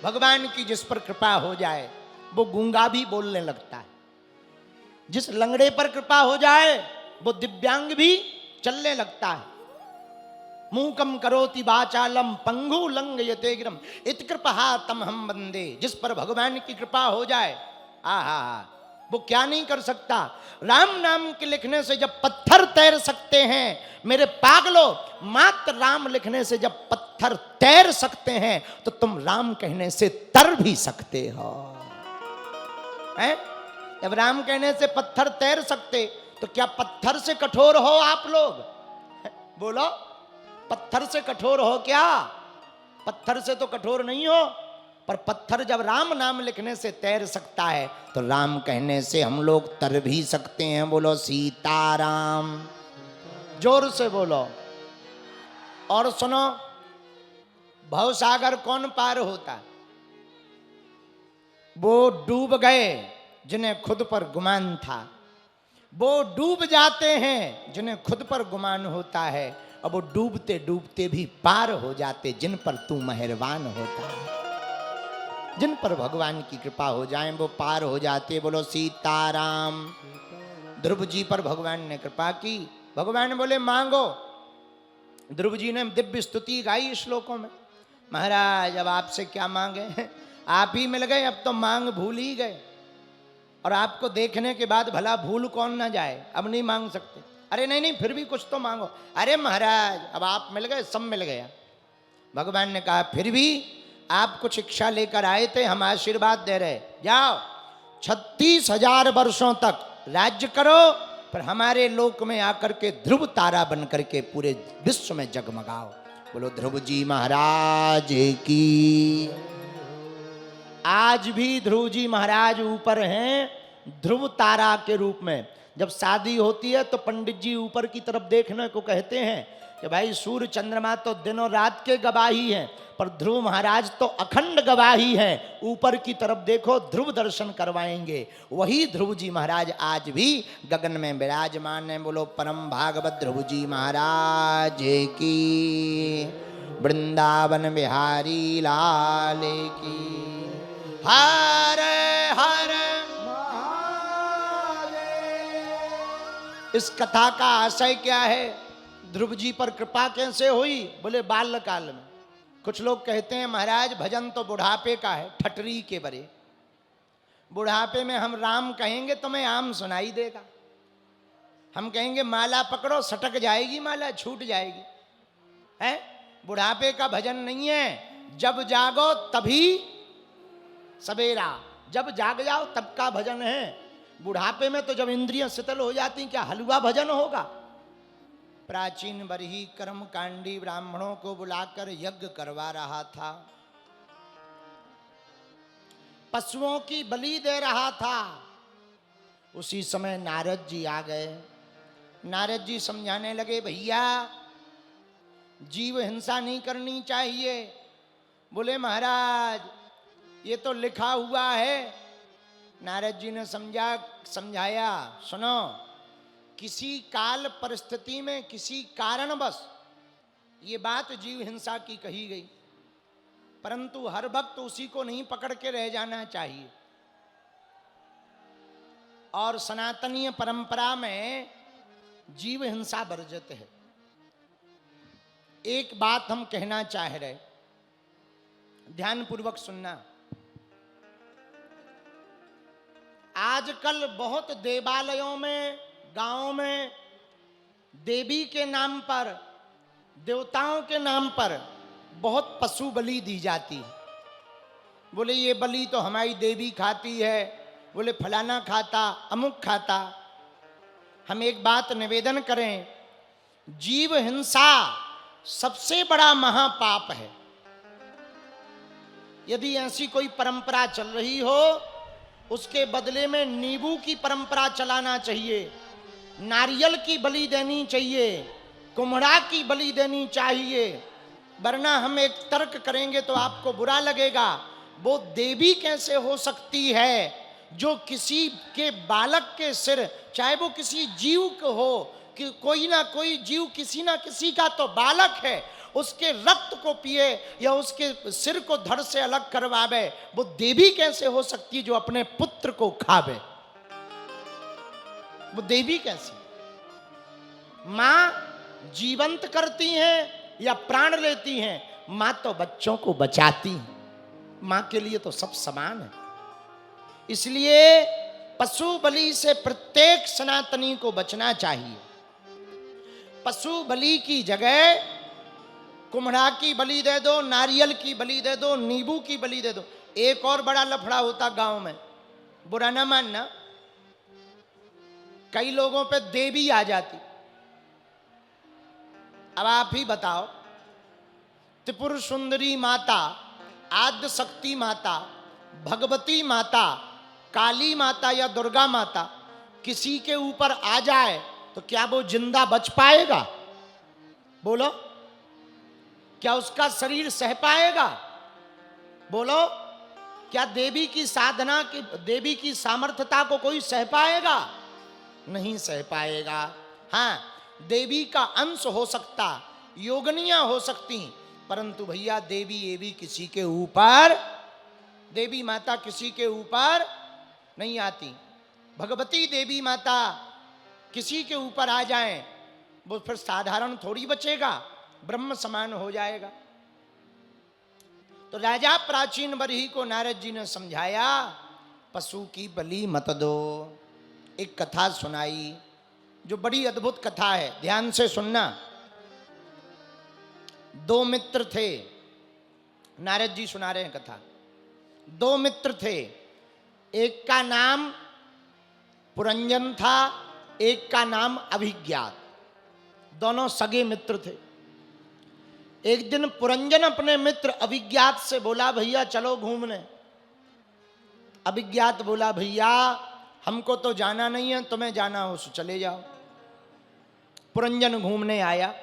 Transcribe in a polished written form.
भगवान की जिस पर कृपा हो जाए वो गूंगा भी बोलने लगता है, जिस लंगड़े पर कृपा हो जाए वो दिव्यांग भी चलने लगता है। मूकम करोति वाचालम पंगु लंघयते गिरम इत कृपा तम हम वंदे। जिस पर भगवान की कृपा हो जाए, आहा, वो क्या नहीं कर सकता। राम नाम के लिखने से जब पत्थर तैर सकते हैं, मेरे पागलो, मात्र राम लिखने से जब पत्थर तैर सकते हैं तो तुम राम कहने से तर भी सकते हो, हैं? जब राम कहने से पत्थर तैर सकते तो क्या पत्थर से कठोर हो आप लोग? बोलो, पत्थर से कठोर हो क्या? पत्थर से तो कठोर नहीं हो, पर पत्थर जब राम नाम लिखने से तैर सकता है तो राम कहने से हम लोग तर भी सकते हैं। बोलो सीताराम, जोर से बोलो। और सुनो, भवसागर कौन पार होता है? वो डूब गए जिन्हें खुद पर गुमान था, वो डूब जाते हैं जिन्हें खुद पर गुमान होता है, अब वो डूबते डूबते भी पार हो जाते जिन पर तू मेहरबान होता है। जिन पर भगवान की कृपा हो जाए वो पार हो जाते। बोलो सीताराम। ध्रुव जी पर भगवान ने कृपा की, भगवान बोले मांगो। ध्रुव जी ने दिव्य स्तुति गाई श्लोकों में, महाराज अब आपसे क्या मांगे, आप ही मिल गए, अब तो मांग भूल ही गए। और आपको देखने के बाद भला भूल कौन ना जाए, अब नहीं मांग सकते। अरे नहीं नहीं, फिर भी कुछ तो मांगो। अरे महाराज अब आप मिल गए, सब मिल गया। भगवान ने कहा फिर भी आप कुछ इच्छा लेकर आए थे, हम आशीर्वाद दे रहे, जाओ 36,000 वर्षों तक राज्य करो, पर हमारे लोक में आकर के ध्रुव तारा बन करके पूरे विश्व में जगमगाओ। बोलो ध्रुव जी महाराज की। आज भी ध्रुव जी महाराज ऊपर हैं ध्रुव तारा के रूप में। जब शादी होती है तो पंडित जी ऊपर की तरफ देखने को कहते हैं कि भाई सूर्य चंद्रमा तो दिनों रात के गवाही हैं, पर ध्रुव महाराज तो अखंड गवाही हैं। ऊपर की तरफ देखो, ध्रुव दर्शन करवाएंगे। वही ध्रुव जी महाराज आज भी गगन में विराजमान है। बोलो परम भागवत ध्रुव जी महाराज की, वृंदावन बिहारी लाल की। हरे हरे महादेव। इस कथा का आशय क्या है? ध्रुव जी पर कृपा कैसे हुई? बोले बाल्य काल में। कुछ लोग कहते हैं महाराज भजन तो बुढ़ापे का है, ठटरी के बरे। बुढ़ापे में हम राम कहेंगे तो मैं आम सुनाई देगा, हम कहेंगे माला पकड़ो, सटक जाएगी माला, छूट जाएगी। है बुढ़ापे का भजन नहीं है। जब जागो तभी सवेरा, जब जाग जाओ तब का भजन है। बुढ़ापे में तो जब इंद्रियां शिथिल हो जाती, क्या हलवा भजन होगा? प्राचीन बरही कर्म कांडी ब्राह्मणों को बुलाकर यज्ञ करवा रहा था, पशुओं की बलि दे रहा था। उसी समय नारद जी आ गए। नारद जी समझाने लगे, भैया जीव हिंसा नहीं करनी चाहिए। बोले महाराज ये तो लिखा हुआ है। नारद जी ने समझाया, सुनो, किसी काल परिस्थिति में किसी कारणवश ये बात जीव हिंसा की कही गई, परंतु हर वक्त उसी को नहीं पकड़ के रह जाना चाहिए। और सनातनीय परंपरा में जीव हिंसा वर्जित है। एक बात हम कहना चाह रहे, ध्यान पूर्वक सुनना। आजकल बहुत देवालयों में, गांवों में देवी के नाम पर, देवताओं के नाम पर बहुत पशु बलि दी जाती है। बोले ये बलि तो हमारी देवी खाती है, बोले फलाना खाता, अमुक खाता। हम एक बात निवेदन करें, जीव हिंसा सबसे बड़ा महापाप है। यदि ऐसी कोई परंपरा चल रही हो, उसके बदले में नींबू की परंपरा चलाना चाहिए, नारियल की बलि देनी चाहिए, कुम्हड़ा की बलि देनी चाहिए। वरना हम एक तर्क करेंगे तो आपको बुरा लगेगा। वो देवी कैसे हो सकती है जो किसी के बालक के सिर, चाहे वो किसी जीव को हो, कि कोई ना कोई जीव किसी ना किसी का तो बालक है, उसके रक्त को पिए या उसके सिर को धड़ से अलग करवावे, वो देवी कैसे हो सकती है जो अपने पुत्र को खावे? वो देवी कैसे? मां जीवंत करती हैं या प्राण लेती हैं, मां तो बच्चों को बचाती है। मां के लिए तो सब समान है। इसलिए पशु बलि से प्रत्येक सनातनी को बचना चाहिए। पशु बलि की जगह कुम्हड़ा की बलि दे दो, नारियल की बलि दे दो, नींबू की बलि दे दो। एक और बड़ा लफड़ा होता गांव में, बुरा ना मानना, कई लोगों पे देवी आ जाती। अब आप ही बताओ, त्रिपुर सुंदरी माता, आद्य शक्ति माता, भगवती माता, काली माता या दुर्गा माता किसी के ऊपर आ जाए तो क्या वो जिंदा बच पाएगा? बोलो, क्या उसका शरीर सह पाएगा? बोलो, क्या देवी की साधना की, देवी की सामर्थ्यता को कोई सह पाएगा? नहीं सह पाएगा। हाँ, देवी का अंश हो सकता, योगनियां हो सकती, परंतु भैया देवी एवी किसी के ऊपर, देवी माता किसी के ऊपर नहीं आती। भगवती देवी माता किसी के ऊपर आ जाएं, वो फिर साधारण थोड़ी बचेगा, ब्रह्म समान हो जाएगा। तो राजा प्राचीन बरही को नारद जी ने समझाया, पशु की बलि मत दो। एक कथा सुनाई जो बड़ी अद्भुत कथा है, ध्यान से सुनना। दो मित्र थे, नारद जी सुना रहे हैं कथा। दो मित्र थे, एक का नाम पुरंजन था, एक का नाम अभिज्ञात। दोनों सगे मित्र थे। एक दिन पुरंजन अपने मित्र अभिज्ञात से बोला, भैया चलो घूमने। अभिज्ञात बोला, भैया हमको तो जाना नहीं है, तुम्हें जाना हो तो चले जाओ। पुरंजन घूमने आया।